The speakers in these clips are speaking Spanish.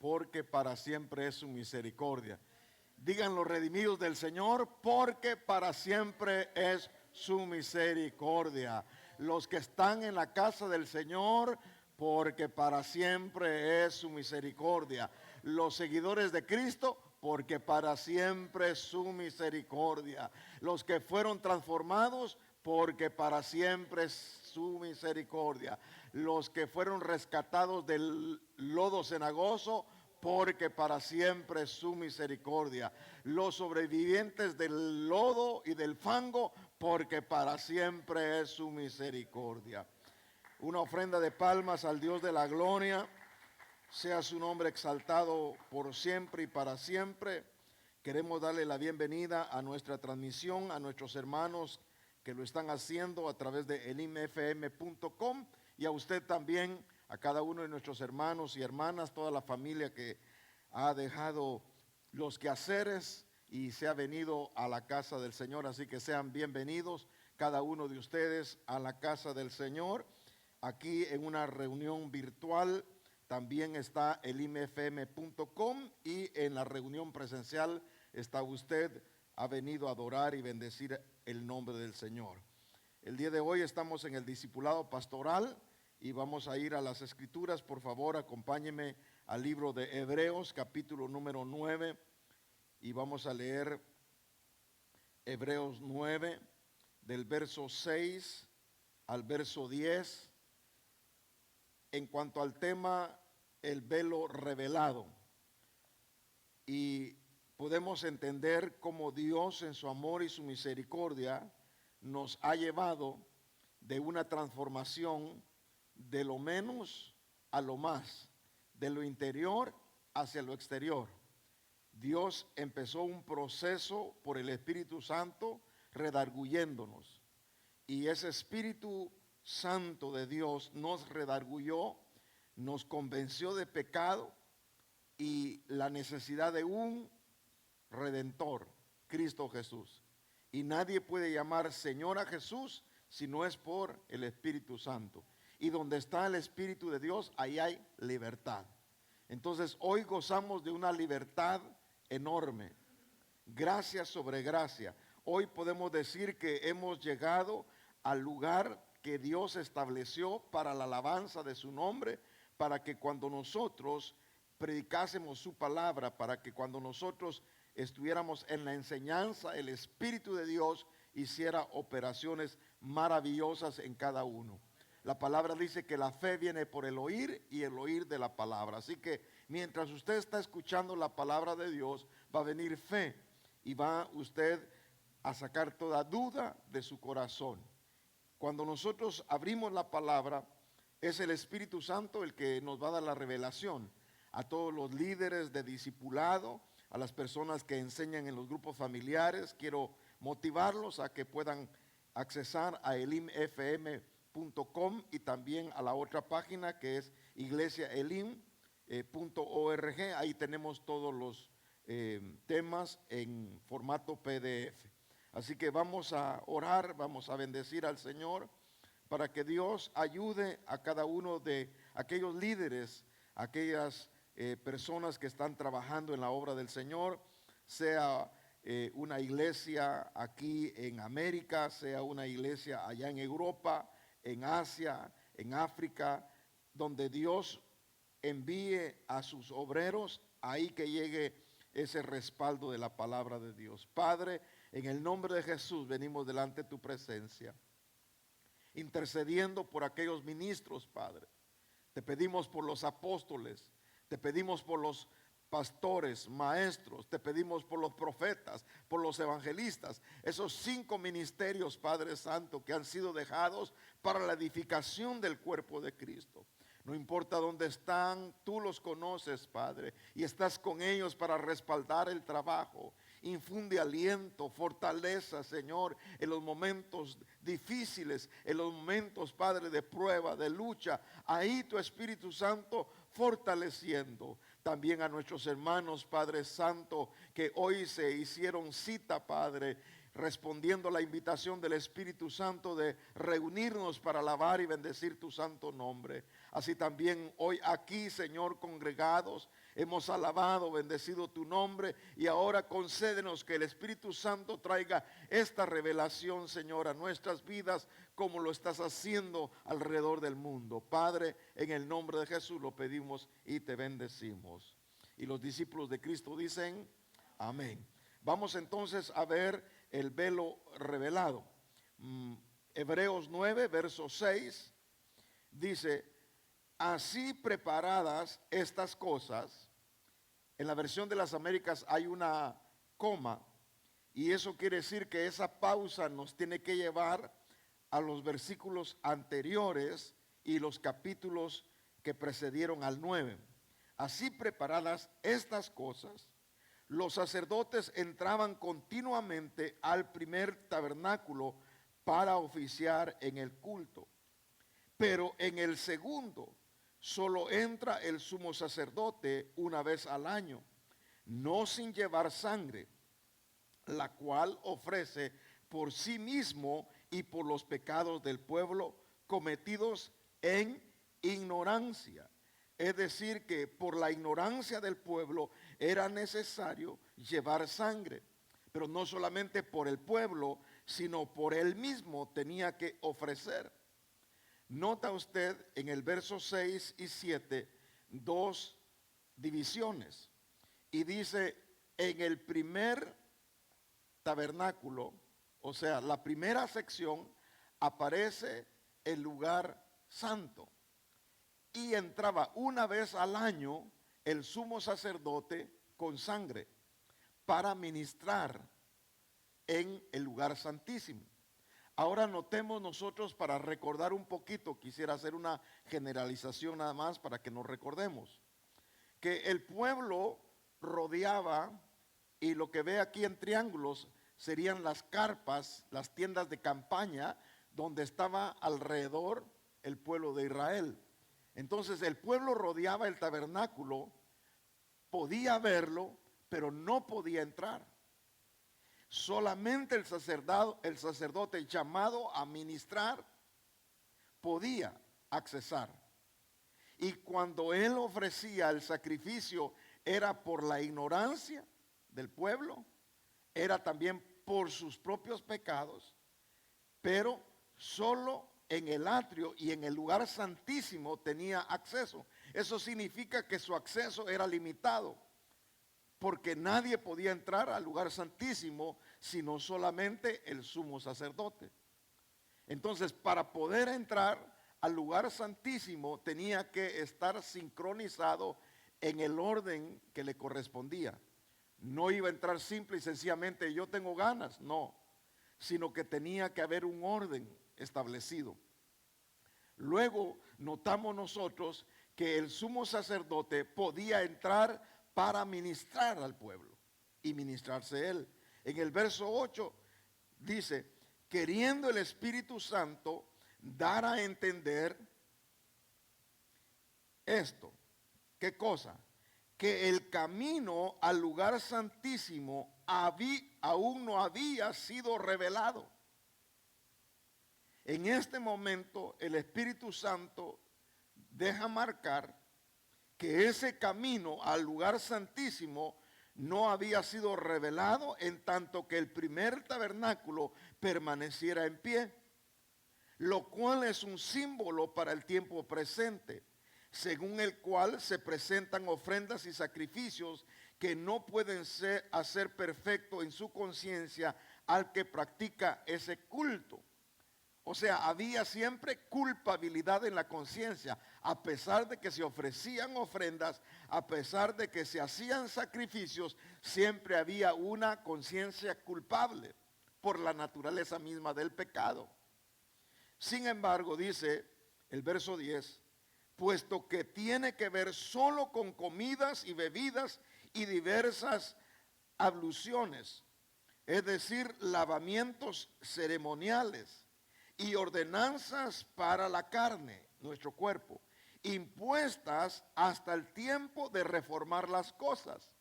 porque para siempre es su misericordia. Digan los redimidos del Señor, porque para siempre es su misericordia. Los que están en la casa del Señor, porque para siempre es su misericordia. Los seguidores de Cristo, porque para siempre es su misericordia. Los que fueron transformados, porque para siempre es su misericordia. Los que fueron rescatados del lodo cenagoso, porque para siempre es su misericordia. Los sobrevivientes del lodo y del fango, porque para siempre es su misericordia. Una ofrenda de palmas al Dios de la gloria. Sea su nombre exaltado por siempre y para siempre. Queremos darle la bienvenida a nuestra transmisión, a nuestros hermanos que lo están haciendo a través de elimfm.com y a usted también, a cada uno de nuestros hermanos y hermanas, toda la familia que ha dejado los quehaceres y se ha venido a la casa del Señor. Así que sean bienvenidos cada uno de ustedes a la casa del Señor. Aquí en una reunión virtual también está elimfm.com y en la reunión presencial está usted, ha venido a adorar y bendecir el nombre del Señor. El día de hoy estamos en el discipulado pastoral y vamos a ir a las escrituras. Por favor, acompáñeme al libro de Hebreos, capítulo número 9, y vamos a leer Hebreos 9, del verso 6 al verso 10, en cuanto al tema el velo revelado. Y podemos entender cómo Dios en su amor y su misericordia nos ha llevado de una transformación de lo menos a lo más, de lo interior hacia lo exterior. Dios empezó un proceso por el Espíritu Santo redarguyéndonos, y ese Espíritu Santo de Dios nos redarguyó, nos convenció de pecado y la necesidad de un Redentor, Cristo Jesús. Y nadie puede llamar Señor a Jesús si no es por el Espíritu Santo. Y donde está el Espíritu de Dios, ahí hay libertad. Entonces hoy gozamos de una libertad enorme, gracia sobre gracia. Hoy podemos decir que hemos llegado al lugar que Dios estableció para la alabanza de su nombre, para que cuando nosotros predicásemos su palabra, para que cuando nosotros estuviéramos en la enseñanza, el Espíritu de Dios hiciera operaciones maravillosas en cada uno. La palabra dice que la fe viene por el oír y el oír de la palabra. Así que mientras usted está escuchando la palabra de Dios, va a venir fe y va usted a sacar toda duda de su corazón. Cuando nosotros abrimos la palabra, es el Espíritu Santo el que nos va a dar la revelación. A todos los líderes de discipulado, a las personas que enseñan en los grupos familiares, quiero motivarlos a que puedan accesar a elimfm.com y también a la otra página que es iglesiaelim.org. Ahí tenemos todos los temas en formato PDF. Así que vamos a orar, vamos a bendecir al Señor para que Dios ayude a cada uno de aquellos líderes, aquellas personas que están trabajando en la obra del Señor, sea una iglesia aquí en América, sea una iglesia allá en Europa, en Asia, en África, donde Dios envíe a sus obreros, ahí que llegue ese respaldo de la palabra de Dios. Padre, en el nombre de Jesús venimos delante de tu presencia, intercediendo por aquellos ministros, Padre. Te pedimos por los apóstoles, te pedimos por los pastores, maestros, te pedimos por los profetas, por los evangelistas, esos 5 ministerios, Padre Santo, que han sido dejados para la edificación del cuerpo de Cristo. No importa dónde están, tú los conoces, Padre, y estás con ellos para respaldar el trabajo. Infunde aliento, fortaleza, Señor, en los momentos difíciles, en los momentos, Padre, de prueba, de lucha. Ahí tu Espíritu Santo fortaleciendo. También a nuestros hermanos, Padre Santo, que hoy se hicieron cita, Padre, respondiendo a la invitación del Espíritu Santo de reunirnos para alabar y bendecir tu santo nombre. Así también hoy aquí, Señor, congregados, hemos alabado, bendecido tu nombre, y ahora concédenos que el Espíritu Santo traiga esta revelación, Señor, a nuestras vidas, como lo estás haciendo alrededor del mundo. Padre, en el nombre de Jesús lo pedimos y te bendecimos. Y los discípulos de Cristo dicen, amén. Vamos entonces a ver el velo revelado. Hebreos 9, verso 6, dice, así preparadas estas cosas. En la versión de las Américas hay una coma, y eso quiere decir que esa pausa nos tiene que llevar a los versículos anteriores y los capítulos que precedieron al 9. Así preparadas estas cosas, los sacerdotes entraban continuamente al primer tabernáculo para oficiar en el culto. Pero en el segundo solo entra el sumo sacerdote una vez al año, no sin llevar sangre, la cual ofrece por sí mismo y por los pecados del pueblo cometidos en ignorancia. Es decir, que por la ignorancia del pueblo era necesario llevar sangre, pero no solamente por el pueblo, sino por él mismo tenía que ofrecer. Nota usted en el verso 6 y 7 dos divisiones, y dice, en el primer tabernáculo, o sea, la primera sección, aparece el lugar santo, y entraba una vez al año el sumo sacerdote con sangre para ministrar en el lugar santísimo. Ahora notemos nosotros, para recordar un poquito, quisiera hacer una generalización nada más para que nos recordemos, que el pueblo rodeaba, y lo que ve aquí en triángulos serían las carpas, las tiendas de campaña, donde estaba alrededor el pueblo de Israel. Entonces el pueblo rodeaba el tabernáculo, podía verlo, pero no podía entrar. Solamente el sacerdote llamado a ministrar podía accesar. Y cuando él ofrecía el sacrificio, era por la ignorancia del pueblo, era también por sus propios pecados, pero solo en el atrio y en el lugar santísimo tenía acceso. Eso significa que su acceso era limitado, porque nadie podía entrar al lugar santísimo sino solamente el sumo sacerdote. Entonces, para poder entrar al lugar santísimo tenía que estar sincronizado en el orden que le correspondía. No iba a entrar simple y sencillamente yo tengo ganas, no, sino que tenía que haber un orden establecido. Luego notamos nosotros que el sumo sacerdote podía entrar para ministrar al pueblo y ministrarse él. En el verso 8 dice, queriendo el Espíritu Santo dar a entender esto. ¿Qué cosa? Que el camino al lugar santísimo aún no había sido revelado. En este momento el Espíritu Santo deja marcar que ese camino al lugar santísimo no había sido revelado, en tanto que el primer tabernáculo permaneciera en pie, lo cual es un símbolo para el tiempo presente, según el cual se presentan ofrendas y sacrificios que no pueden hacer perfecto en su conciencia al que practica ese culto. O sea, había siempre culpabilidad en la conciencia, a pesar de que se ofrecían ofrendas, a pesar de que se hacían sacrificios, siempre había una conciencia culpable por la naturaleza misma del pecado. Sin embargo, dice el verso 10, puesto que tiene que ver solo con comidas y bebidas y diversas abluciones, es decir, lavamientos ceremoniales y ordenanzas para la carne, nuestro cuerpo, impuestas hasta el tiempo de reformar las cosas.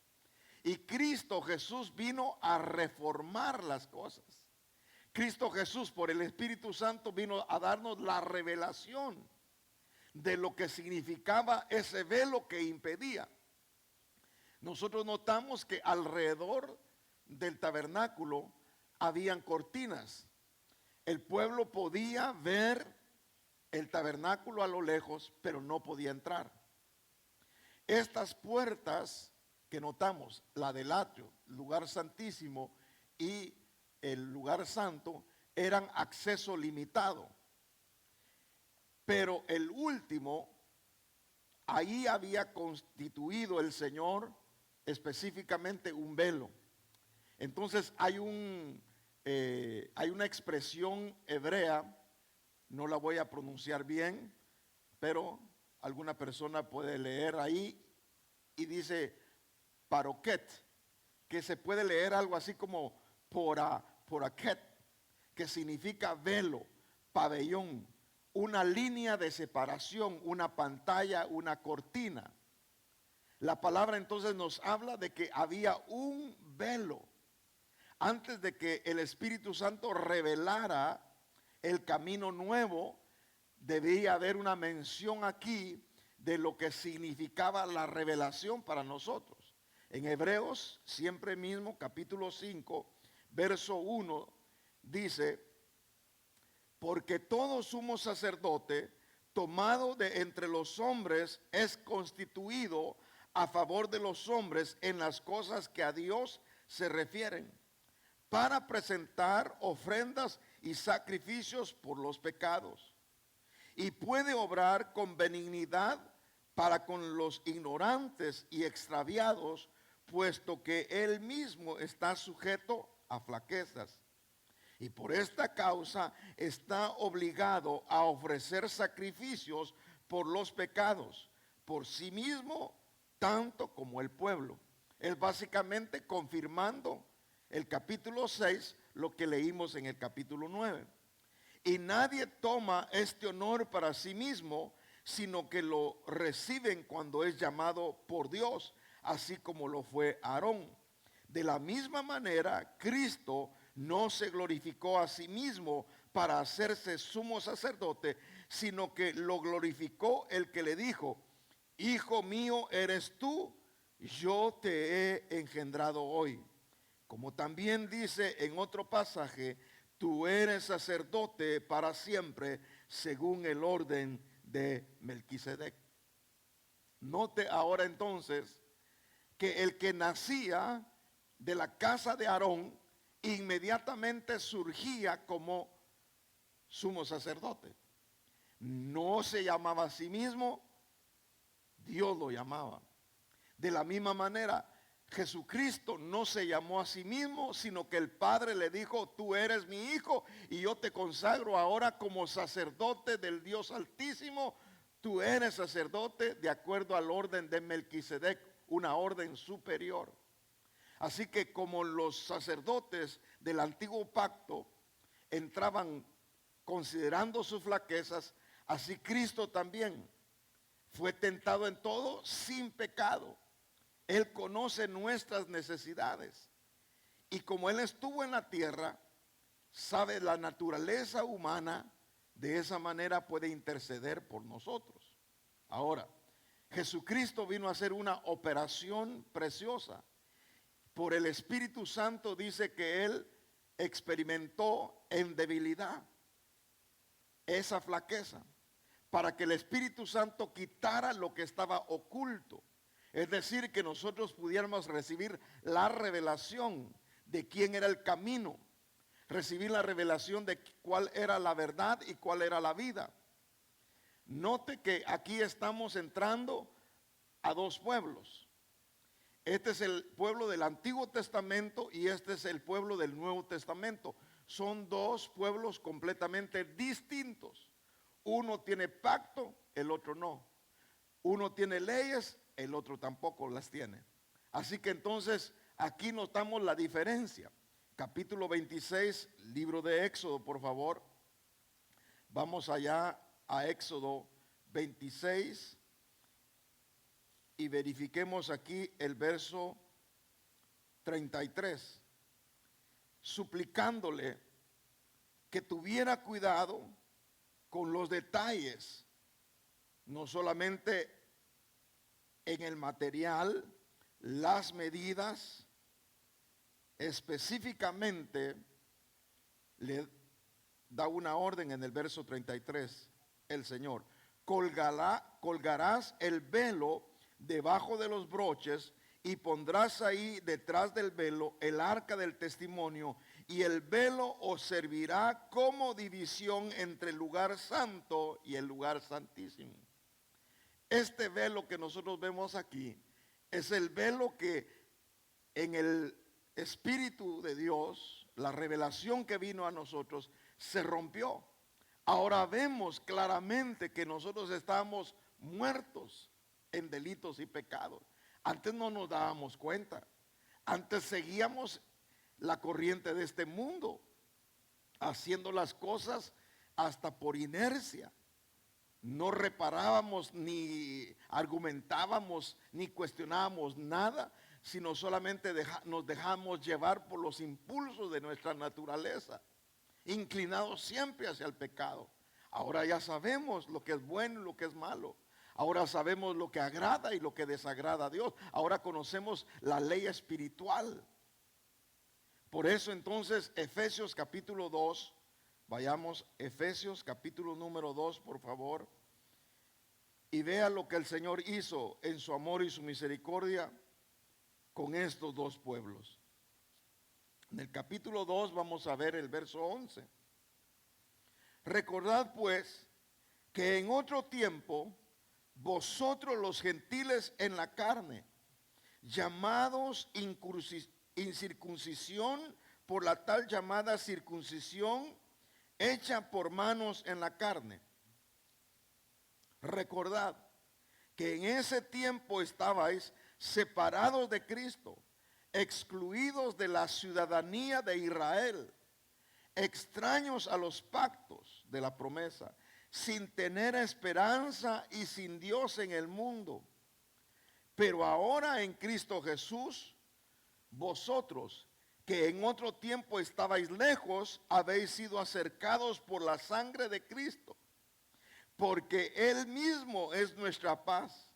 Y Cristo Jesús vino a reformar las cosas. Cristo Jesús por el Espíritu Santo vino a darnos la revelación de lo que significaba ese velo que impedía. Nosotros notamos que alrededor del tabernáculo habían cortinas. El pueblo podía ver el tabernáculo a lo lejos, pero no podía entrar. Estas puertas que notamos, la del atrio, lugar santísimo y el lugar santo, eran acceso limitado. Pero el último, ahí había constituido el Señor específicamente un velo. Entonces hay una expresión hebrea, no la voy a pronunciar bien, pero alguna persona puede leer ahí y dice paroquet, que se puede leer algo así como poraquet, que significa velo, pabellón, una línea de separación, una pantalla, una cortina. La palabra entonces nos habla de que había un velo antes de que el Espíritu Santo revelara el camino nuvo. Debía haber una mención aquí de lo que significaba la revelación para nosotros. En Hebreos, siempre mismo, capítulo 5, verso 1, dice: porque todo sumo sacerdote tomado de entre los hombres es constituido a favor de los hombres en las cosas que a Dios se refieren, para presentar ofrendas y sacrificios por los pecados. Y puede obrar con benignidad para con los ignorantes y extraviados, puesto que él mismo está sujeto a flaquezas. Y por esta causa está obligado a ofrecer sacrificios por los pecados, por sí mismo, tanto como el pueblo. Es básicamente confirmando el capítulo 6, lo que leímos en el capítulo 9. Y nadie toma este honor para sí mismo, sino que lo reciben cuando es llamado por Dios, así como lo fue Aarón. De la misma manera, Cristo no se glorificó a sí mismo para hacerse sumo sacerdote, sino que lo glorificó el que le dijo: Hijo mío eres tú, yo te he engendrado hoy. Como también dice en otro pasaje: tú eres sacerdote para siempre, según el orden de Melquisedec. Note ahora entonces que el que nacía de la casa de Aarón inmediatamente surgía como sumo sacerdote. No se llamaba a sí mismo, Dios lo llamaba. De la misma manera, Jesucristo no se llamó a sí mismo, sino que el Padre le dijo: tú eres mi hijo y yo te consagro ahora como sacerdote del Dios Altísimo. Tú eres sacerdote de acuerdo al orden de Melquisedec, una orden superior. Así que como los sacerdotes del antiguo pacto entraban considerando sus flaquezas, así Cristo también fue tentado en todo sin pecado. Él conoce nuestras necesidades. Y como Él estuvo en la tierra, sabe la naturaleza humana, de esa manera puede interceder por nosotros. Ahora, Jesucristo vino a hacer una operación preciosa. Por el Espíritu Santo dice que Él experimentó en debilidad esa flaqueza, para que el Espíritu Santo quitara lo que estaba oculto. Es decir, que nosotros pudiéramos recibir la revelación de quién era el camino, recibir la revelación de cuál era la verdad y cuál era la vida. Note que aquí estamos entrando a dos pueblos. Este es el pueblo del Antiguo Testamento y este es el pueblo del Nuevo Testamento. Son dos pueblos completamente distintos. Uno tiene pacto, el otro no. Uno tiene leyes, el otro tampoco las tiene. Así que entonces aquí notamos la diferencia. Capítulo 26, libro de Éxodo, por favor. Vamos allá a Éxodo 26 y verifiquemos aquí el verso 33. Suplicándole que tuviera cuidado con los detalles, no solamente en el material, las medidas, específicamente le da una orden en el verso 33, el Señor: colgarás el velo debajo de los broches y pondrás ahí detrás del velo el arca del testimonio, y el velo os servirá como división entre el lugar santo y el lugar santísimo. Este velo que nosotros vemos aquí es el velo que en el Espíritu de Dios, la revelación que vino a nosotros, se rompió. Ahora vemos claramente que nosotros estamos muertos en delitos y pecados. Antes no nos dábamos cuenta. Antes seguíamos la corriente de este mundo, haciendo las cosas hasta por inercia. No reparábamos, ni argumentábamos, ni cuestionábamos nada, sino solamente nos dejamos llevar por los impulsos de nuestra naturaleza, inclinados siempre hacia el pecado. Ahora ya sabemos lo que es bueno y lo que es malo. Ahora sabemos lo que agrada y lo que desagrada a Dios. Ahora conocemos la ley espiritual. Por eso entonces Efesios capítulo 2, vayamos, Efesios capítulo número 2, por favor, y vea lo que el Señor hizo en su amor y su misericordia con estos dos pueblos. En el capítulo 2 vamos a ver el verso 11. Recordad pues que en otro tiempo vosotros los gentiles en la carne, llamados incircuncisión por la tal llamada circuncisión hecha por manos en la carne. Recordad que en ese tiempo estabais separados de Cristo, excluidos de la ciudadanía de Israel, extraños a los pactos de la promesa, sin tener esperanza y sin Dios en el mundo. Pero ahora en Cristo Jesús, vosotros que en otro tiempo estabais lejos, habéis sido acercados por la sangre de Cristo, porque Él mismo es nuestra paz,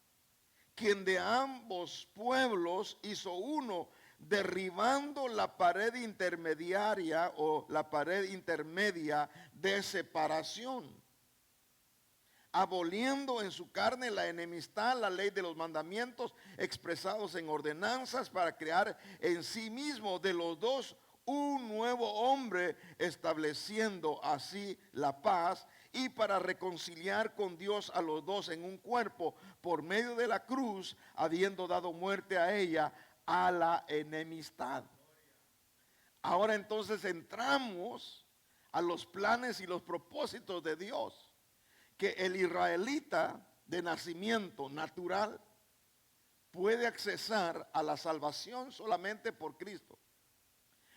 quien de ambos pueblos hizo uno, derribando la pared intermediaria o la pared intermedia de separación, aboliendo en su carne la enemistad, la ley de los mandamientos expresados en ordenanzas, para crear en sí mismo de los dos un nuevo hombre, estableciendo así la paz, y para reconciliar con Dios a los dos en un cuerpo por medio de la cruz, habiendo dado muerte a ella, a la enemistad. Ahora entonces entramos a los planes y los propósitos de Dios, que el israelita de nacimiento natural puede accesar a la salvación solamente por Cristo.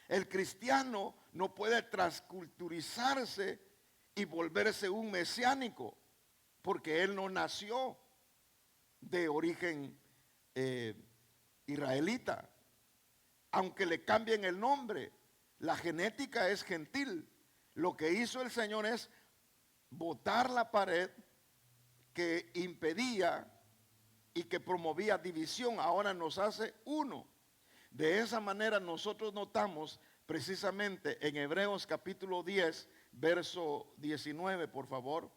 El cristiano no puede transculturizarse y volverse un mesiánico, porque él no nació de origen israelita. Aunque le cambien el nombre, la genética es gentil. Lo que hizo el Señor es botar la pared que impedía y que promovía división. Ahora nos hace uno. De esa manera nosotros notamos precisamente en Hebreos capítulo 10, verso 19, por favor.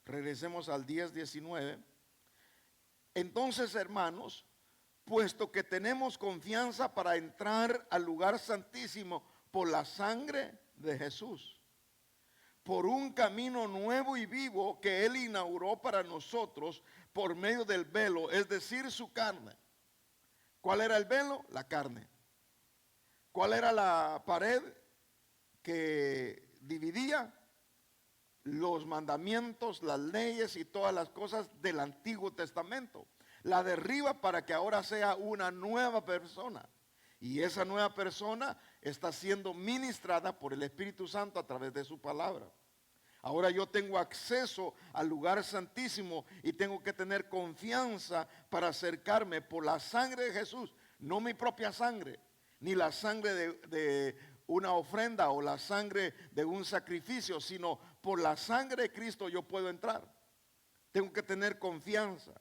Regresemos al 10:19. Entonces, hermanos, puesto que tenemos confianza para entrar al lugar santísimo por la sangre de Jesús, por un camino nuevo y vivo que Él inauguró para nosotros por medio del velo, es decir, su carne. ¿Cuál era el velo? La carne. ¿Cuál era la pared que dividía? Los mandamientos, las leyes y todas las cosas del Antiguo Testamento. La derriba para que ahora sea una nueva persona. Y esa nueva persona está siendo ministrada por el Espíritu Santo a través de su palabra. Ahora yo tengo acceso al lugar santísimo y tengo que tener confianza para acercarme por la sangre de Jesús. No mi propia sangre, ni la sangre de una ofrenda o la sangre de un sacrificio, sino por la sangre de Cristo yo puedo entrar. Tengo que tener confianza,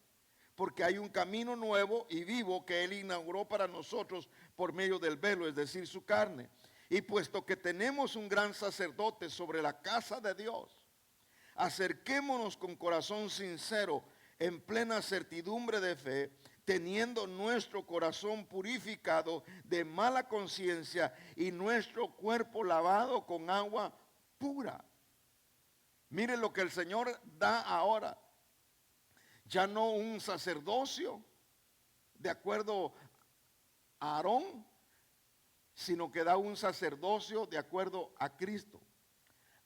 porque hay un camino nuevo y vivo que Él inauguró para nosotros por medio del velo, es decir, su carne. Y puesto que tenemos un gran sacerdote sobre la casa de Dios, acerquémonos con corazón sincero, en plena certidumbre de fe, teniendo nuestro corazón purificado de mala conciencia y nuestro cuerpo lavado con agua pura. Mire lo que el Señor da ahora. Ya no un sacerdocio de acuerdo a Aarón, sino que da un sacerdocio de acuerdo a Cristo.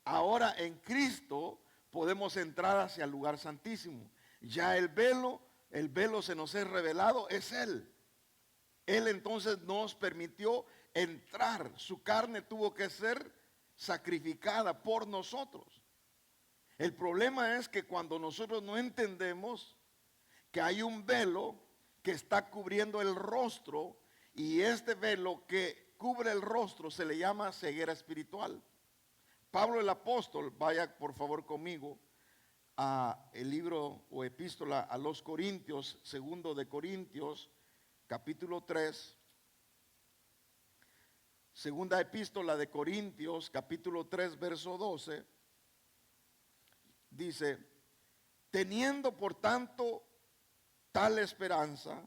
Ahora en Cristo podemos entrar hacia el lugar santísimo. Ya el velo se nos es revelado, es Él. Él entonces nos permitió entrar. Su carne tuvo que ser sacrificada por nosotros. El problema es que cuando nosotros no entendemos que hay un velo que está cubriendo el rostro, y este velo que cubre el rostro se le llama ceguera espiritual. Pablo el apóstol, vaya por favor conmigo a el libro o epístola a los Corintios, segundo de Corintios, capítulo 3. Segunda epístola de Corintios, capítulo 3, verso 12. Dice: teniendo por tanto tal esperanza,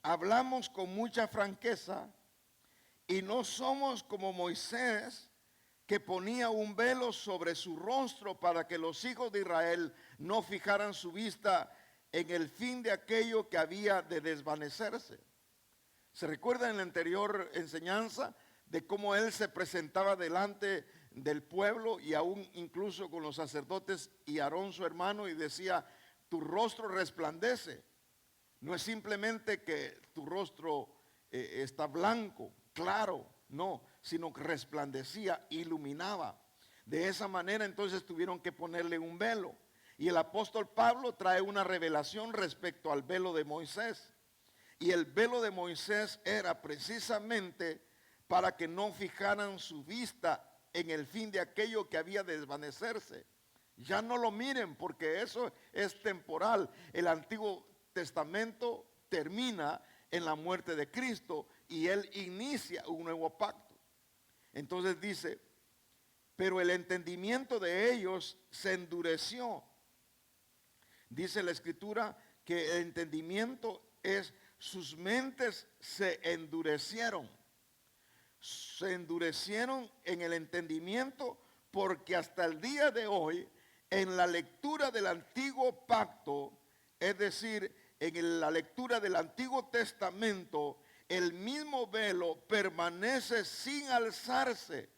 hablamos con mucha franqueza y no somos como Moisés, que ponía un velo sobre su rostro para que los hijos de Israel no fijaran su vista en el fin de aquello que había de desvanecerse. ¿Se recuerda en la anterior enseñanza de cómo él se presentaba delante del pueblo y aún incluso con los sacerdotes y Aarón su hermano, y decía: tu rostro resplandece? No es simplemente que tu rostro está blanco, claro, no, sino que resplandecía, iluminaba. De esa manera entonces tuvieron que ponerle un velo. Y el apóstol Pablo trae una revelación respecto al velo de Moisés. Y el velo de Moisés era precisamente para que no fijaran su vista en el fin de aquello que había de desvanecerse. Ya no lo miren, porque eso es temporal. El Antiguo Testamento termina en la muerte de Cristo y Él inicia un nuevo pacto. Entonces dice: pero el entendimiento de ellos se endureció. Dice la Escritura que el entendimiento es: sus mentes se endurecieron. Se endurecieron en el entendimiento, porque hasta el día de hoy, en la lectura del antiguo pacto, es decir, en la lectura del Antiguo Testamento, el mismo velo permanece sin alzarse.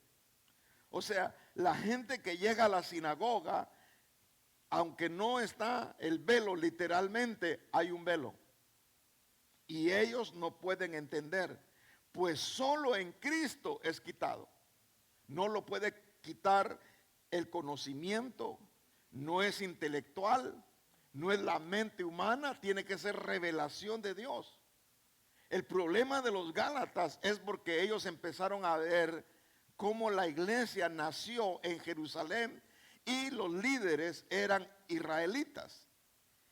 O sea, la gente que llega a la sinagoga, aunque no está el velo literalmente, hay un velo. Y ellos no pueden entender, pues solo en Cristo es quitado. No lo puede quitar el conocimiento, no es intelectual, no es la mente humana, tiene que ser revelación de Dios. El problema de los Gálatas es porque ellos empezaron a ver cómo la iglesia nació en Jerusalén y los líderes eran israelitas.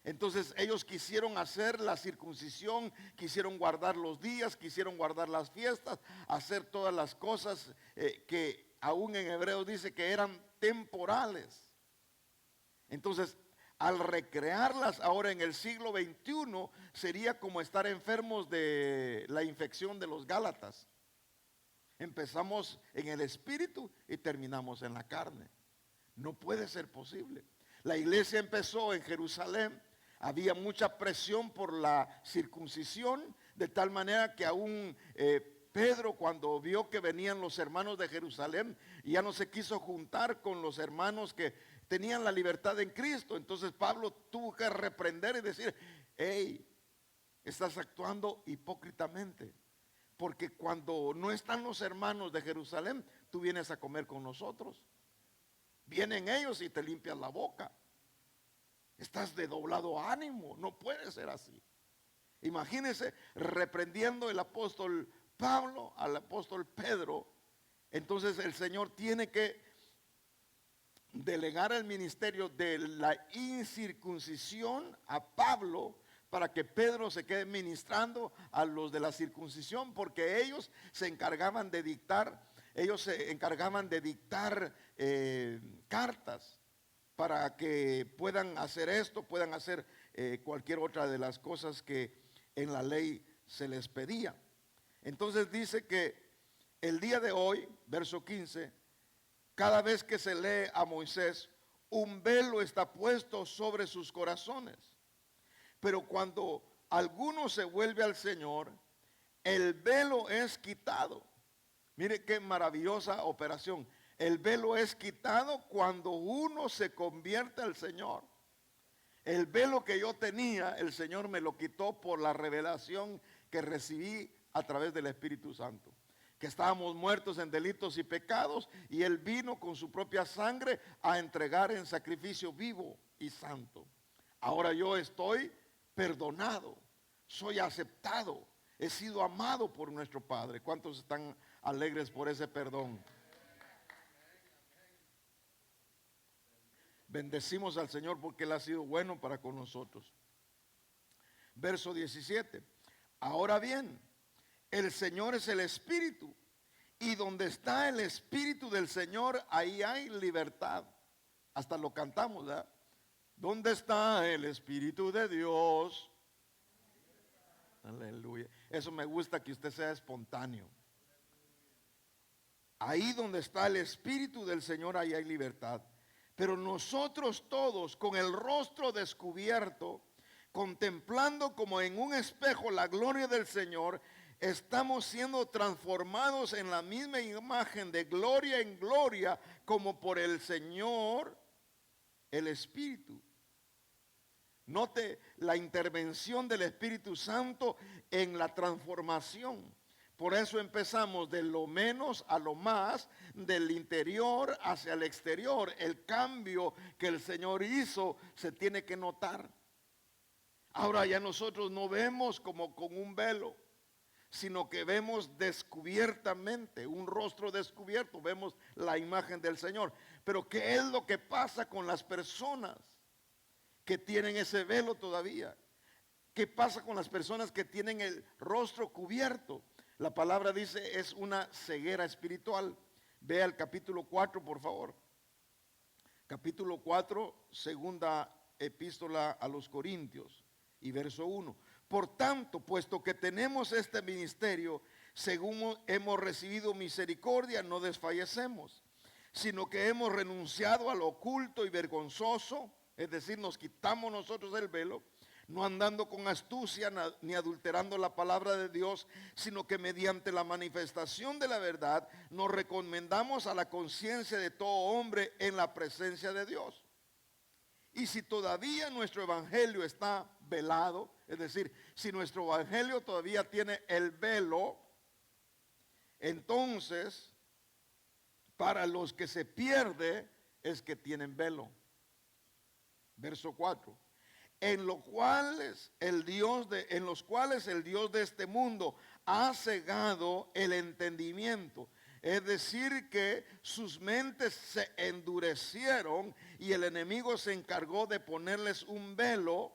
Entonces ellos quisieron hacer la circuncisión, quisieron guardar los días, quisieron guardar las fiestas, hacer todas las cosas que aún en Hebreos dice que eran temporales. Entonces, al recrearlas ahora en el siglo XXI, sería como estar enfermos de la infección de los Gálatas. Empezamos en el espíritu y terminamos en la carne. No puede ser posible. La iglesia empezó en Jerusalén. Había mucha presión por la circuncisión, de tal manera que aún Pedro, cuando vio que venían los hermanos de Jerusalén, ya no se quiso juntar con los hermanos que tenían la libertad en Cristo. Entonces Pablo tuvo que reprender y decir: hey, estás actuando hipócritamente, porque cuando no están los hermanos de Jerusalén, tú vienes a comer con nosotros. Vienen ellos y te limpias la boca. Estás de doblado ánimo, no puede ser así. Imagínense reprendiendo el apóstol Pablo al apóstol Pedro Entonces el Señor tiene que delegar el ministerio de la incircuncisión a Pablo para que Pedro se quede ministrando a los de la circuncisión, porque ellos se encargaban de dictar cartas para que puedan hacer esto, puedan hacer cualquier otra de las cosas que en la ley se les pedía. Entonces dice que el día de hoy, verso 15, cada vez que se lee a Moisés, un velo está puesto sobre sus corazones. Pero cuando alguno se vuelve al Señor, el velo es quitado. Mire qué maravillosa operación. El velo es quitado cuando uno se convierte al Señor. El velo que yo tenía, el Señor me lo quitó por la revelación que recibí a través del Espíritu Santo. Que estábamos muertos en delitos y pecados, y Él vino con su propia sangre a entregar en sacrificio vivo y santo. Ahora yo estoy perdonado, soy aceptado, he sido amado por nuestro Padre. ¿Cuántos están alegres por ese perdón? Bendecimos al Señor porque Él ha sido bueno para con nosotros. Verso 17. Ahora bien, el Señor es el Espíritu, y donde está el Espíritu del Señor, ahí hay libertad. Hasta lo cantamos, ¿verdad? ¿Dónde está el Espíritu de Dios? Aleluya. Eso me gusta, que usted sea espontáneo. Ahí donde está el Espíritu del Señor, ahí hay libertad. Pero nosotros todos, con el rostro descubierto, contemplando como en un espejo la gloria del Señor, estamos siendo transformados en la misma imagen de gloria en gloria, como por el Señor, el Espíritu. Note la intervención del Espíritu Santo en la transformación. Por eso empezamos de lo menos a lo más, del interior hacia el exterior. El cambio que el Señor hizo se tiene que notar. Ahora ya nosotros no vemos como con un velo, sino que vemos descubiertamente, un rostro descubierto, vemos la imagen del Señor. Pero ¿qué es lo que pasa con las personas que tienen ese velo todavía? ¿Qué pasa con las personas que tienen el rostro cubierto? La palabra dice es una ceguera espiritual. Vea el capítulo 4, por favor. Capítulo 4, segunda epístola a los Corintios y verso 1. Por tanto, puesto que tenemos este ministerio, según hemos recibido misericordia, no desfallecemos, sino que hemos renunciado a lo oculto y vergonzoso, es decir, nos quitamos nosotros el velo, no andando con astucia ni adulterando la palabra de Dios, sino que mediante la manifestación de la verdad nos recomendamos a la conciencia de todo hombre en la presencia de Dios. Y si todavía nuestro evangelio está velado, es decir, si nuestro evangelio todavía tiene el velo, entonces para los que se pierde es que tienen velo. Verso 4. En los cuales el Dios de este mundo ha cegado el entendimiento. Es decir, que sus mentes se endurecieron y el enemigo se encargó de ponerles un velo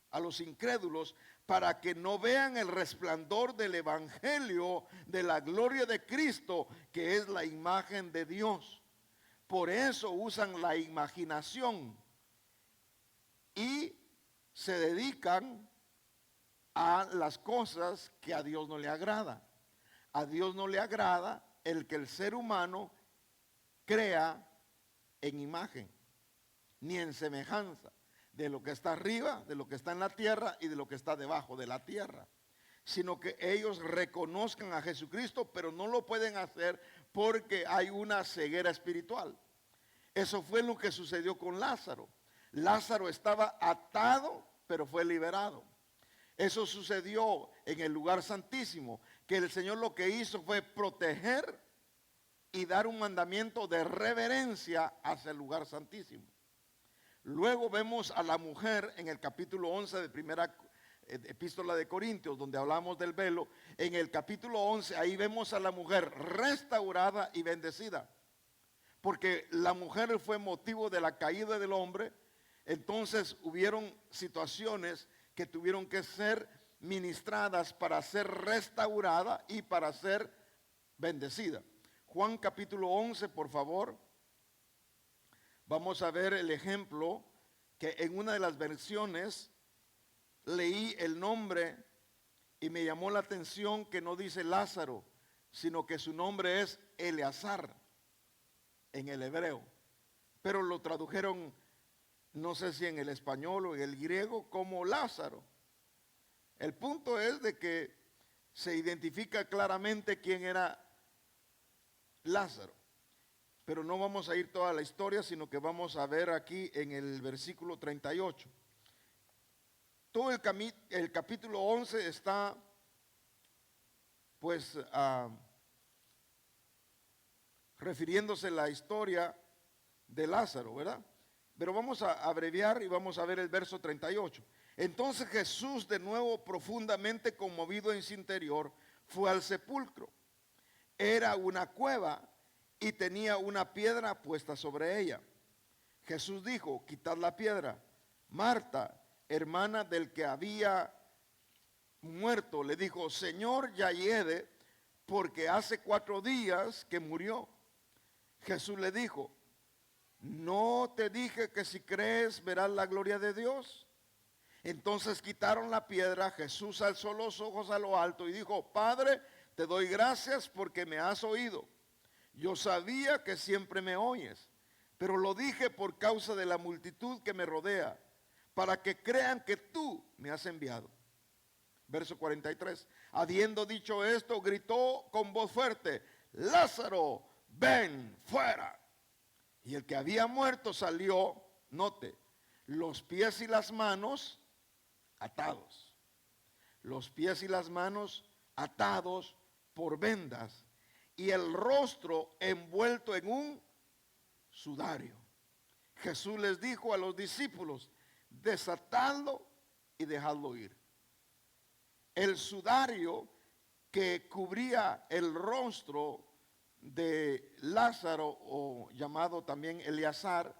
a los incrédulos para que no vean el resplandor del evangelio de la gloria de Cristo, que es la imagen de Dios. Por eso usan la imaginación y se dedican a las cosas que a Dios no le agrada. A Dios no le agrada el que el ser humano crea en imagen, ni en semejanza de lo que está arriba, de lo que está en la tierra y de lo que está debajo de la tierra, sino que ellos reconozcan a Jesucristo, pero no lo pueden hacer porque hay una ceguera espiritual. Eso fue lo que sucedió con Lázaro. Lázaro estaba atado, pero fue liberado. Eso sucedió en el lugar santísimo, que el Señor lo que hizo fue proteger y dar un mandamiento de reverencia hacia el lugar santísimo. Luego vemos a la mujer en el capítulo 11 de primera epístola de Corintios, donde hablamos del velo, en el capítulo 11, ahí vemos a la mujer restaurada y bendecida. Porque la mujer fue motivo de la caída del hombre, entonces hubieron situaciones que tuvieron que ser ministradas para ser restaurada y para ser bendecida. Juan capítulo 11, por favor. Vamos a ver el ejemplo que en una de las versiones leí el nombre y me llamó la atención que no dice Lázaro, sino que su nombre es Eleazar en el hebreo. Pero lo tradujeron, no sé si en el español o en el griego, como Lázaro. El punto es de que se identifica claramente quién era Lázaro. Pero no vamos a ir toda la historia, sino que vamos a ver aquí en el versículo 38. Todo el capítulo 11 está, pues, refiriéndose a la historia de Lázaro, ¿verdad? Pero vamos a abreviar y vamos a ver el verso 38. Entonces Jesús, de nuevo profundamente conmovido en su interior, fue al sepulcro. Era una cueva y tenía una piedra puesta sobre ella. Jesús dijo: quitad la piedra. Marta, hermana del que había muerto, le dijo: Señor, ya hiede, porque hace 4 días que murió. Jesús le dijo: ¿no te dije que si crees verás la gloria de Dios? Entonces quitaron la piedra. Jesús alzó los ojos a lo alto y dijo: Padre, te doy gracias porque me has oído. Yo sabía que siempre me oyes, pero lo dije por causa de la multitud que me rodea, para que crean que tú me has enviado. Verso 43. Habiendo dicho esto, gritó con voz fuerte: Lázaro, ven fuera. Y el que había muerto salió, note, los pies y las manos atados. Los pies y las manos atados por vendas y el rostro envuelto en un sudario. Jesús les dijo a los discípulos: desatadlo y dejadlo ir. El sudario que cubría el rostro de Lázaro, o llamado también Eleazar,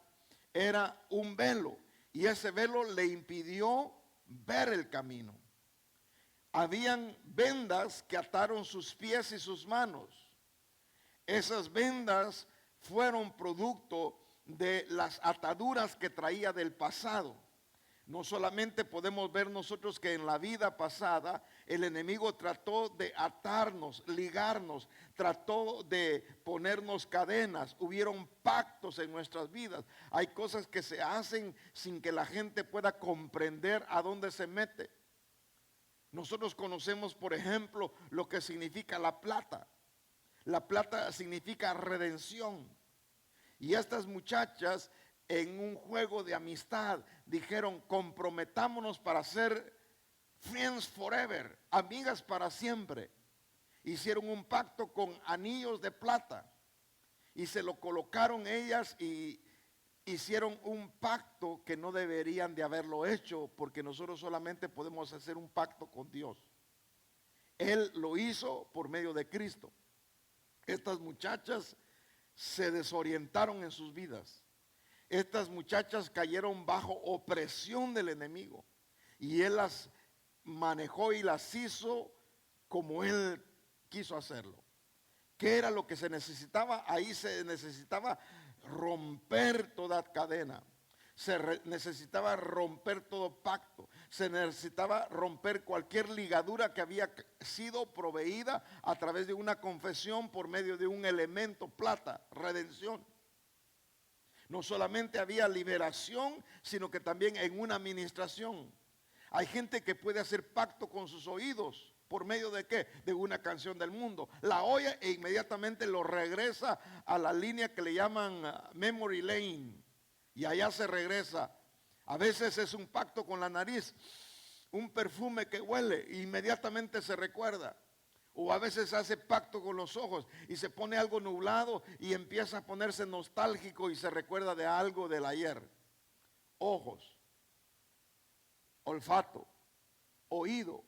era un velo, y ese velo le impidió ver el camino. Habían vendas que ataron sus pies y sus manos. Esas vendas fueron producto de las ataduras que traía del pasado. No solamente podemos ver nosotros que en la vida pasada el enemigo trató de atarnos, ligarnos, trató de ponernos cadenas, hubieron pactos en nuestras vidas. Hay cosas que se hacen sin que la gente pueda comprender a dónde se mete. Nosotros conocemos, por ejemplo, lo que significa la plata. La plata significa redención. Y estas muchachas, en un juego de amistad, dijeron: comprometámonos para ser friends forever, amigas para siempre. Hicieron un pacto con anillos de plata y se lo colocaron ellas, y hicieron un pacto que no deberían de haberlo hecho, porque nosotros solamente podemos hacer un pacto con Dios. Él lo hizo por medio de Cristo. Estas muchachas se desorientaron en sus vidas. Estas muchachas cayeron bajo opresión del enemigo, y él las manejó y las hizo como él quiso hacerlo. ¿Qué era lo que se necesitaba? Ahí se necesitaba romper toda cadena. Necesitaba romper todo pacto. Se necesitaba romper cualquier ligadura que había sido proveída a través de una confesión por medio de un elemento, plata, redención. No solamente había liberación, sino que también en una administración. Hay gente que puede hacer pacto con sus oídos. ¿Por medio de qué? De una canción del mundo. La oye e inmediatamente lo regresa a la línea que le llaman memory lane. Y allá se regresa. A veces es un pacto con la nariz. Un perfume que huele e inmediatamente se recuerda. O a veces hace pacto con los ojos y se pone algo nublado y empieza a ponerse nostálgico y se recuerda de algo del ayer. Ojos, olfato, oído,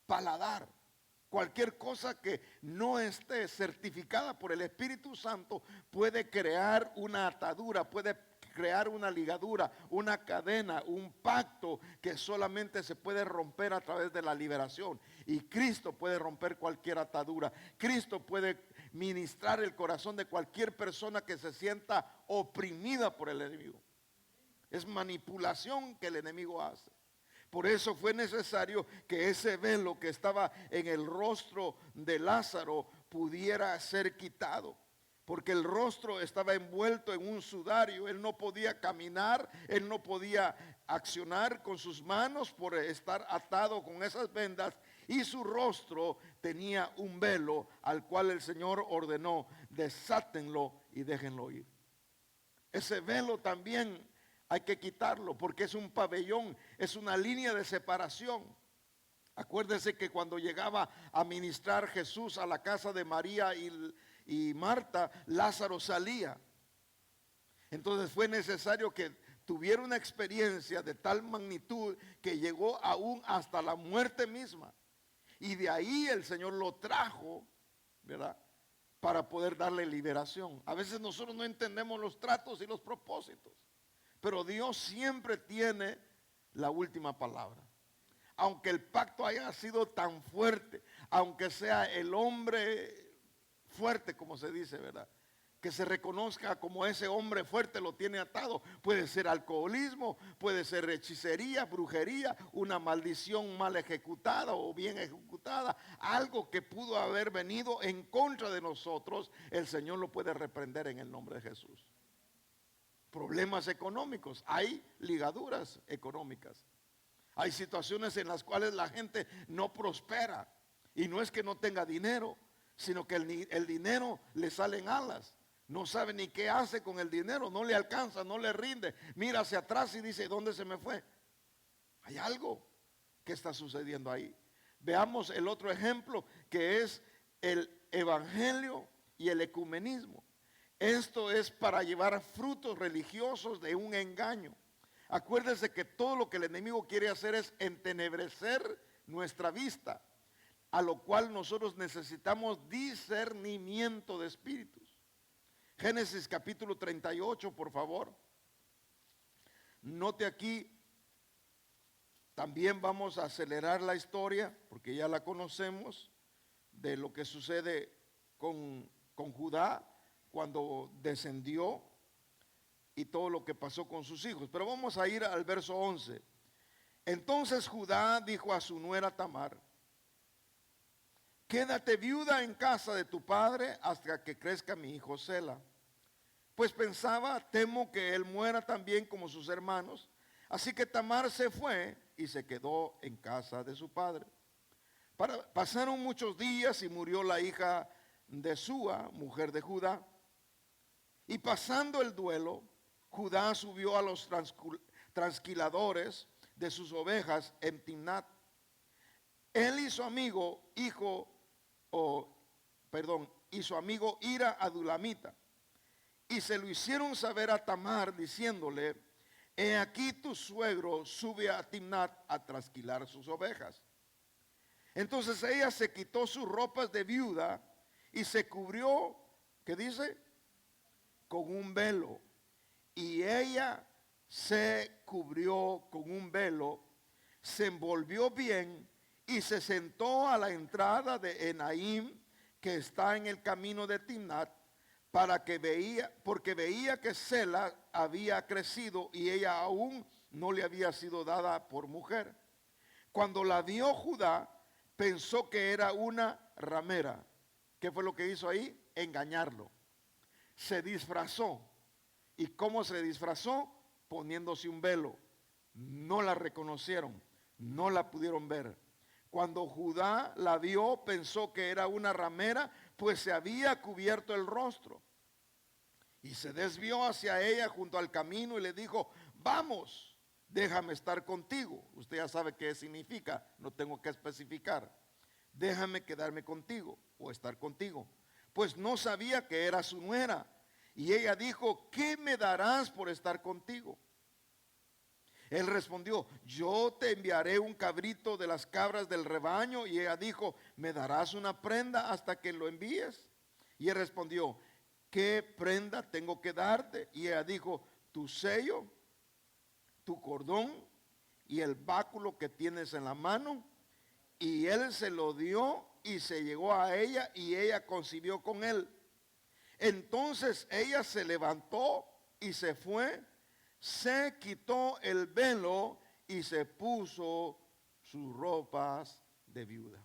paladar. Cualquier cosa que no esté certificada por el Espíritu Santo puede crear una atadura, puede crear una ligadura, una cadena, un pacto que solamente se puede romper a través de la liberación. Y Cristo puede romper cualquier atadura. Cristo puede ministrar el corazón de cualquier persona que se sienta oprimida por el enemigo. Es manipulación que el enemigo hace. Por eso fue necesario que ese velo que estaba en el rostro de Lázaro pudiera ser quitado. Porque el rostro estaba envuelto en un sudario. Él no podía caminar, él no podía accionar con sus manos por estar atado con esas vendas. Y su rostro tenía un velo al cual el Señor ordenó: desátenlo y déjenlo ir. Ese velo también hay que quitarlo porque es un pabellón, es una línea de separación. Acuérdese que cuando llegaba a ministrar Jesús a la casa de María y Marta, Lázaro salía. Entonces fue necesario que tuviera una experiencia de tal magnitud que llegó aún hasta la muerte misma. Y de ahí el Señor lo trajo, ¿verdad?, para poder darle liberación. A veces nosotros no entendemos los tratos y los propósitos, pero Dios siempre tiene la última palabra. Aunque el pacto haya sido tan fuerte, aunque sea el hombre fuerte, como se dice, ¿verdad?, que se reconozca como ese hombre fuerte lo tiene atado. Puede ser alcoholismo, puede ser hechicería, brujería, una maldición mal ejecutada o bien ejecutada, algo que pudo haber venido en contra de nosotros. El Señor lo puede reprender en el nombre de Jesús. Problemas económicos, hay ligaduras económicas. Hay situaciones en las cuales la gente no prospera. Y no es que no tenga dinero, sino que el dinero le salen alas. No sabe ni qué hace con el dinero, no le alcanza, no le rinde. Mira hacia atrás y dice: ¿dónde se me fue? Hay algo que está sucediendo ahí. Veamos el otro ejemplo, que es el evangelio y el ecumenismo. Esto es para llevar frutos religiosos de un engaño. Acuérdese que todo lo que el enemigo quiere hacer es entenebrecer nuestra vista, a lo cual nosotros necesitamos discernimiento de espíritus. Génesis capítulo 38, por favor. Note aquí, también vamos a acelerar la historia, porque ya la conocemos, de lo que sucede con Judá cuando descendió y todo lo que pasó con sus hijos. Pero vamos a ir al verso 11. Entonces Judá dijo a su nuera Tamar: quédate viuda en casa de tu padre hasta que crezca mi hijo Sela. Pues pensaba: temo que él muera también como sus hermanos. Así que Tamar se fue y se quedó en casa de su padre. Pasaron muchos días y murió la hija de Súa, mujer de Judá. Y pasando el duelo, Judá subió a los trasquiladores de sus ovejas en Timnat. Él y su amigo y su amigo Ira Adulamita. Y se lo hicieron saber a Tamar, diciéndole: he aquí tu suegro sube a Timnat a trasquilar sus ovejas. Entonces ella se quitó sus ropas de viuda y se cubrió, ¿qué dice?, con un velo. Y ella se cubrió con un velo, se envolvió bien y se sentó a la entrada de Enaim, que está en el camino de Timnat, porque veía que Sela había crecido y ella aún no le había sido dada por mujer. Cuando la vio Judá, pensó que era una ramera. ¿Qué fue lo que hizo ahí? Engañarlo. Se disfrazó. ¿Y cómo se disfrazó? Poniéndose un velo. No la reconocieron, no la pudieron ver. Cuando Judá la vio, pensó que era una ramera, pues se había cubierto el rostro. Y se desvió hacia ella junto al camino y le dijo: vamos, déjame estar contigo. Usted ya sabe qué significa, no tengo que especificar. Déjame quedarme contigo o estar contigo. Pues no sabía que era su nuera. Y ella dijo: ¿qué me darás por estar contigo? Él respondió, yo te enviaré un cabrito de las cabras del rebaño. Y ella dijo, ¿me darás una prenda hasta que lo envíes? Y él respondió, ¿qué prenda tengo que darte? Y ella dijo, tu sello, tu cordón y el báculo que tienes en la mano. Y él se lo dio y se llegó a ella y ella concibió con él. Entonces ella se levantó y se fue, se quitó el velo y se puso sus ropas de viuda.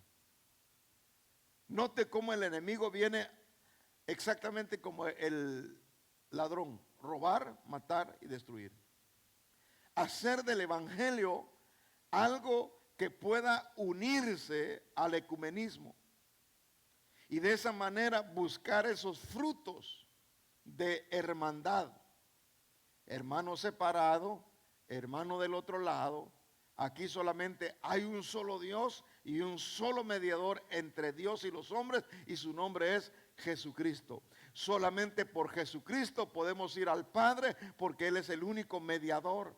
Note cómo el enemigo viene exactamente como el ladrón: robar, matar y destruir. Hacer del evangelio algo que pueda unirse al ecumenismo y de esa manera buscar esos frutos de hermandad. Hermano separado, hermano del otro lado. Aquí solamente hay un solo Dios y un solo mediador entre Dios y los hombres, y su nombre es Jesucristo. Solamente por Jesucristo podemos ir al Padre, porque Él es el único mediador.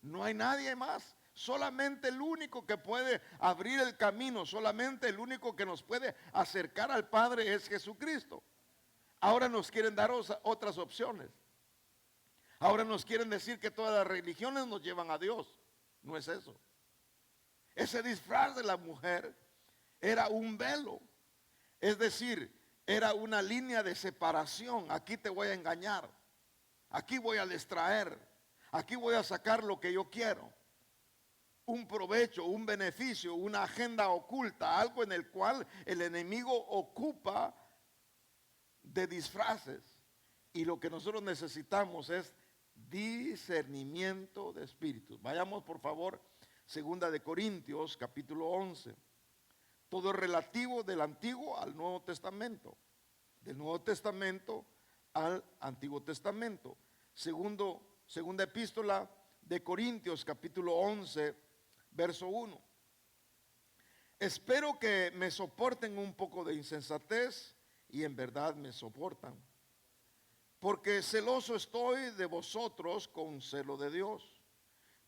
No hay nadie más. Solamente el único que puede abrir el camino, solamente el único que nos puede acercar al Padre es Jesucristo. Ahora nos quieren dar otras opciones. Ahora nos quieren decir que todas las religiones nos llevan a Dios. No es eso. Ese disfraz de la mujer era un velo. Es decir, era una línea de separación. Aquí te voy a engañar. Aquí voy a distraer. Aquí voy a sacar lo que yo quiero. Un provecho, un beneficio, una agenda oculta. Algo en el cual el enemigo ocupa de disfraces. Y lo que nosotros necesitamos es discernimiento de espíritus. Vayamos por favor, segunda de Corintios, capítulo 11. Todo es relativo del Antiguo al Nuevo Testamento, del Nuevo Testamento al Antiguo Testamento. Segunda epístola de Corintios, capítulo 11, verso 1. Espero que me soporten un poco de insensatez, y en verdad me soportan, porque celoso estoy de vosotros con celo de Dios,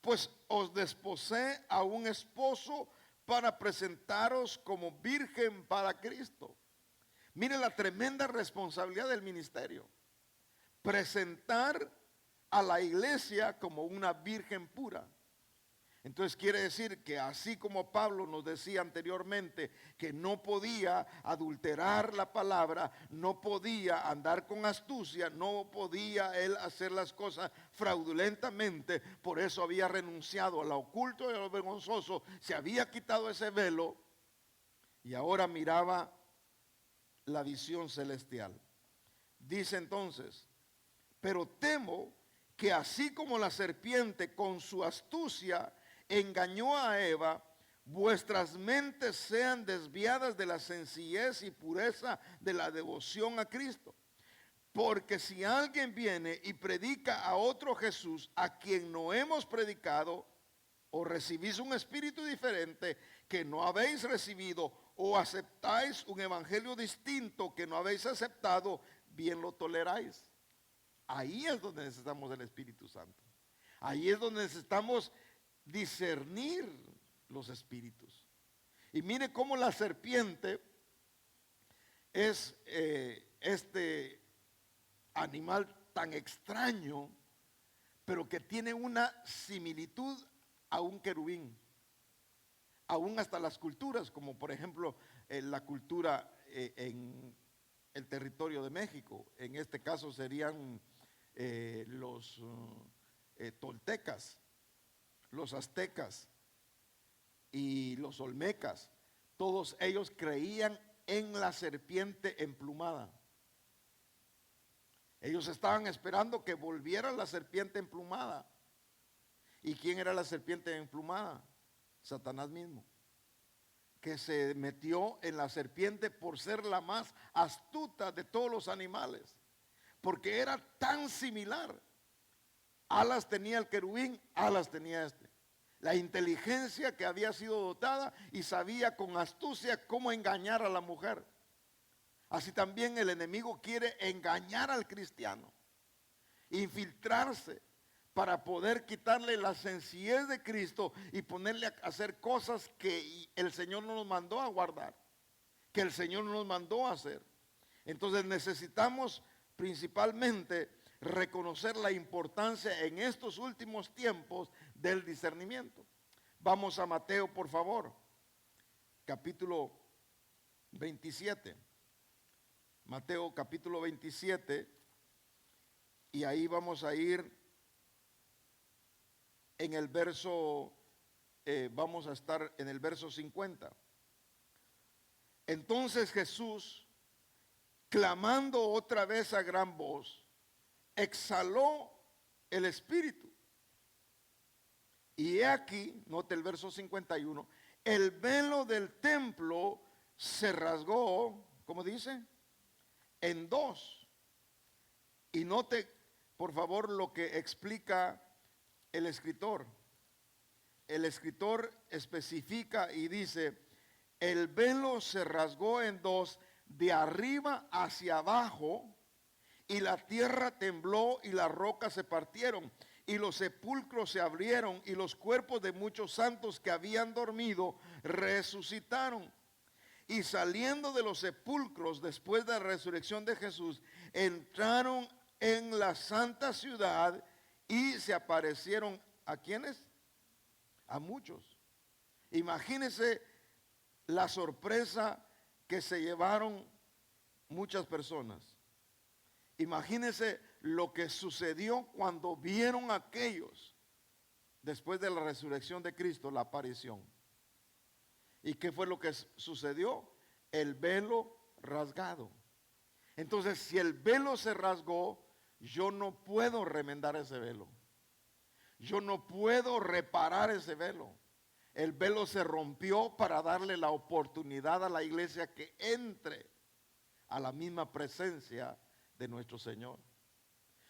pues os desposé a un esposo para presentaros como virgen para Cristo. Mire la tremenda responsabilidad del ministerio: presentar a la iglesia como una virgen pura. Entonces quiere decir que así como Pablo nos decía anteriormente que no podía adulterar la palabra, no podía andar con astucia, no podía él hacer las cosas fraudulentamente, por eso había renunciado a lo oculto y a lo vergonzoso, se había quitado ese velo y ahora miraba la visión celestial. Dice entonces, pero temo que así como la serpiente con su astucia engañó a Eva, vuestras mentes sean desviadas de la sencillez y pureza de la devoción a Cristo. Porque si alguien viene y predica a otro Jesús a quien no hemos predicado, o recibís un espíritu diferente que no habéis recibido, o aceptáis un evangelio distinto que no habéis aceptado, bien lo toleráis. Ahí es donde necesitamos el Espíritu Santo. Ahí es donde necesitamos discernir los espíritus. Y mire cómo la serpiente es este animal tan extraño, pero que tiene una similitud a un querubín. Aún hasta las culturas, como por ejemplo la cultura en el territorio de México. En este caso serían los toltecas, los aztecas y los olmecas. Todos ellos creían en la serpiente emplumada. Ellos estaban esperando que volviera la serpiente emplumada. ¿Y quién era la serpiente emplumada? Satanás mismo, que se metió en la serpiente por ser la más astuta de todos los animales, porque era tan similar. Alas tenía el querubín, alas tenía este. La inteligencia que había sido dotada y sabía con astucia cómo engañar a la mujer. Así también el enemigo quiere engañar al cristiano, infiltrarse para poder quitarle la sencillez de Cristo y ponerle a hacer cosas que el Señor no nos mandó a guardar, que el Señor no nos mandó a hacer. Entonces necesitamos principalmente reconocer la importancia en estos últimos tiempos del discernimiento. Vamos a Mateo, por favor, capítulo 27. Mateo capítulo 27, y ahí vamos a ir en el verso, vamos a estar en el verso 50. Entonces Jesús, clamando otra vez a gran voz, exhaló el espíritu. Y he aquí, note el verso 51, el velo del templo se rasgó, ¿cómo dice? En dos. Y note, por favor, lo que explica el escritor. El escritor especifica y dice, el velo se rasgó en dos de arriba hacia abajo, y la tierra tembló y las rocas se partieron, y los sepulcros se abrieron, y los cuerpos de muchos santos que habían dormido resucitaron. Y saliendo de los sepulcros después de la resurrección de Jesús, entraron en la santa ciudad y se aparecieron ¿a quiénes? A muchos. Imagínense la sorpresa que se llevaron muchas personas. Imagínense lo que sucedió cuando vieron a aquellos después de la resurrección de Cristo, la aparición. ¿Y qué fue lo que sucedió? El velo rasgado. Entonces, si el velo se rasgó, yo no puedo remendar ese velo. Yo no puedo reparar ese velo. El velo se rompió para darle la oportunidad a la iglesia que entre a la misma presencia de nuestro Señor.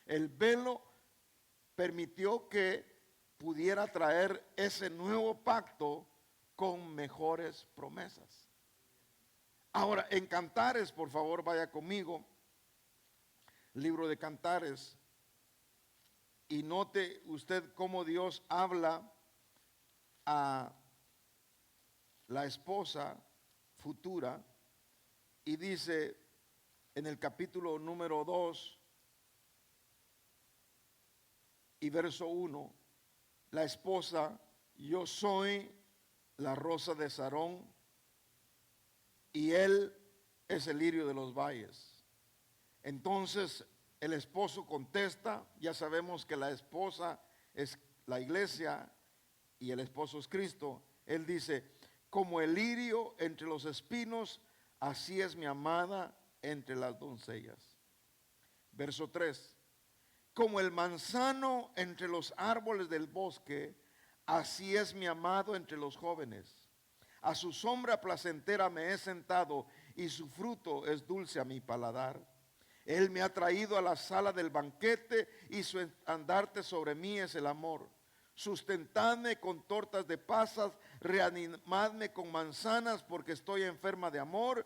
El velo permitió que pudiera traer ese nuevo pacto con mejores promesas. Ahora, en Cantares, por favor, vaya conmigo, libro de Cantares, y note usted cómo Dios habla a la esposa futura, y dice en el capítulo número 2 y verso 1, la esposa, yo soy la rosa de Sarón y él es el lirio de los valles. Entonces el esposo contesta, ya sabemos que la esposa es la iglesia y el esposo es Cristo. Él dice, como el lirio entre los espinos, así es mi amada entre las doncellas. Verso 3, como el manzano entre los árboles del bosque, así es mi amado entre los jóvenes. A su sombra placentera me he sentado y su fruto es dulce a mi paladar. Él me ha traído a la sala del banquete y su estandarte sobre mí es el amor. Sustentadme con tortas de pasas, reanimadme con manzanas porque estoy enferma de amor.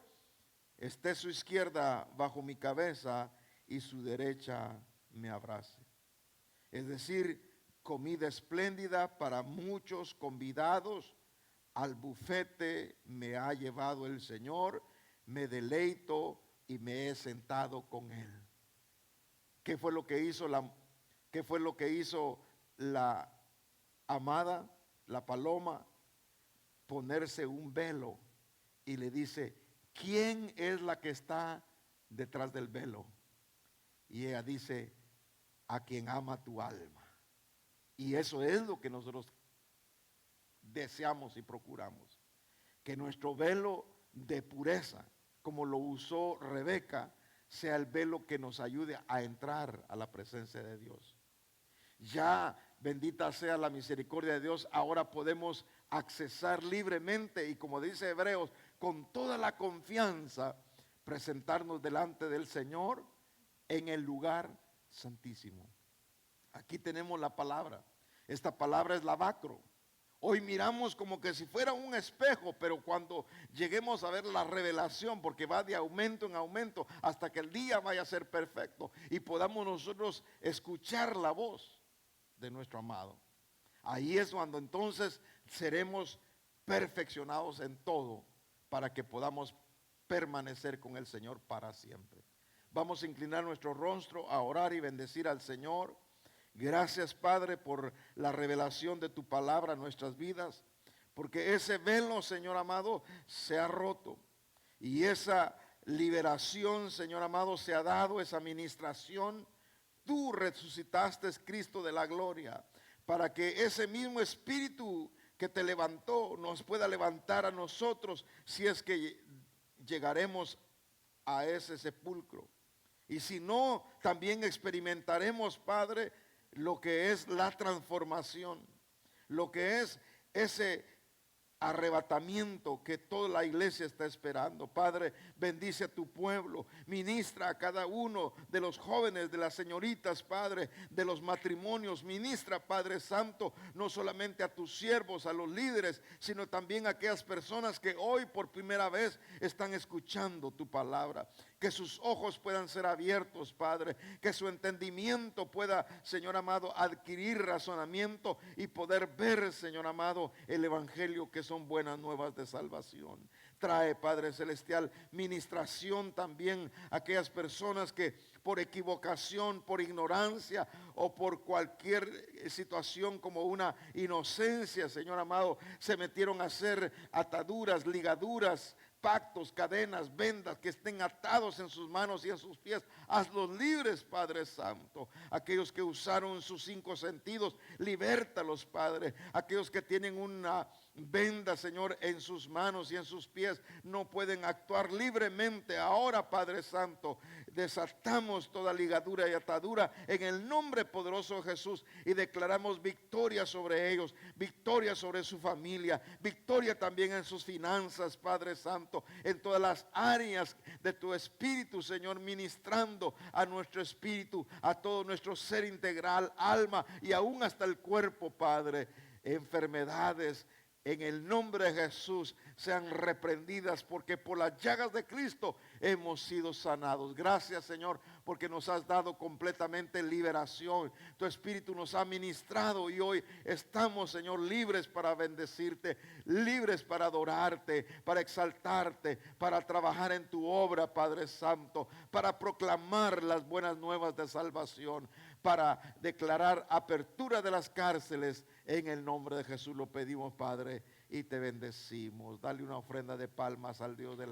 Esté su izquierda bajo mi cabeza y su derecha me abrace. Es decir, comida espléndida para muchos convidados. Al bufete me ha llevado el Señor, me deleito y me he sentado con él. ¿Qué fue lo que hizo la amada, la paloma? Ponerse un velo y le dice, ¿quién es la que está detrás del velo? Y ella dice, a quien ama tu alma. Y eso es lo que nosotros deseamos y procuramos, que nuestro velo de pureza, como lo usó Rebeca, sea el velo que nos ayude a entrar a la presencia de Dios. Ya, bendita sea la misericordia de Dios, ahora podemos accesar libremente y, como dice Hebreos, con toda la confianza, presentarnos delante del Señor en el lugar santísimo. Aquí tenemos la palabra. Esta palabra es lavacro. Hoy miramos como que si fuera un espejo, pero cuando lleguemos a ver la revelación, porque va de aumento en aumento hasta que el día vaya a ser perfecto y podamos nosotros escuchar la voz de nuestro amado. Ahí es cuando entonces seremos perfeccionados en todo para que podamos permanecer con el Señor para siempre. Vamos a inclinar nuestro rostro a orar y bendecir al Señor. Gracias, Padre, por la revelación de tu palabra en nuestras vidas, porque ese velo, Señor amado, se ha roto y esa liberación, Señor amado, se ha dado, esa ministración. Tú resucitaste, Cristo de la gloria, para que ese mismo espíritu que te levantó nos pueda levantar a nosotros si es que llegaremos a ese sepulcro. Y si no, también experimentaremos, Padre, lo que es la transformación, lo que es ese arrebatamiento que toda la iglesia está esperando. Padre, bendice a tu pueblo, ministra a cada uno de los jóvenes, de las señoritas, Padre, de los matrimonios. Ministra, Padre Santo, no solamente a tus siervos, a los líderes, sino también a aquellas personas que hoy por primera vez están escuchando tu palabra. Que sus ojos puedan ser abiertos, Padre, que su entendimiento pueda, Señor amado, adquirir razonamiento y poder ver, Señor amado, el evangelio, que son buenas nuevas de salvación. Trae, Padre celestial, ministración también a aquellas personas que por equivocación, por ignorancia o por cualquier situación como una inocencia, Señor amado, se metieron a hacer ataduras, ligaduras, pactos, cadenas, vendas, que estén atados en sus manos y en sus pies. Hazlos libres, Padre Santo. Aquellos que usaron sus 5 sentidos, libértalos, Padre. Aquellos que tienen una venda, Señor, en sus manos y en sus pies, no pueden actuar libremente. Ahora, Padre Santo, desatamos toda ligadura y atadura en el nombre poderoso de Jesús y declaramos victoria sobre ellos, victoria sobre su familia, victoria también en sus finanzas, Padre Santo, en todas las áreas de tu espíritu, Señor, ministrando a nuestro espíritu, a todo nuestro ser integral, alma y aún hasta el cuerpo, Padre. Enfermedades, en el nombre de Jesús, sean reprendidas, porque por las llagas de Cristo hemos sido sanados. Gracias, Señor, porque nos has dado completamente liberación. Tu Espíritu nos ha ministrado y hoy estamos, Señor, libres para bendecirte, libres para adorarte, para exaltarte, para trabajar en tu obra, Padre Santo, para proclamar las buenas nuevas de salvación, para declarar apertura de las cárceles. En el nombre de Jesús lo pedimos, Padre, y te bendecimos. Dale una ofrenda de palmas al Dios de la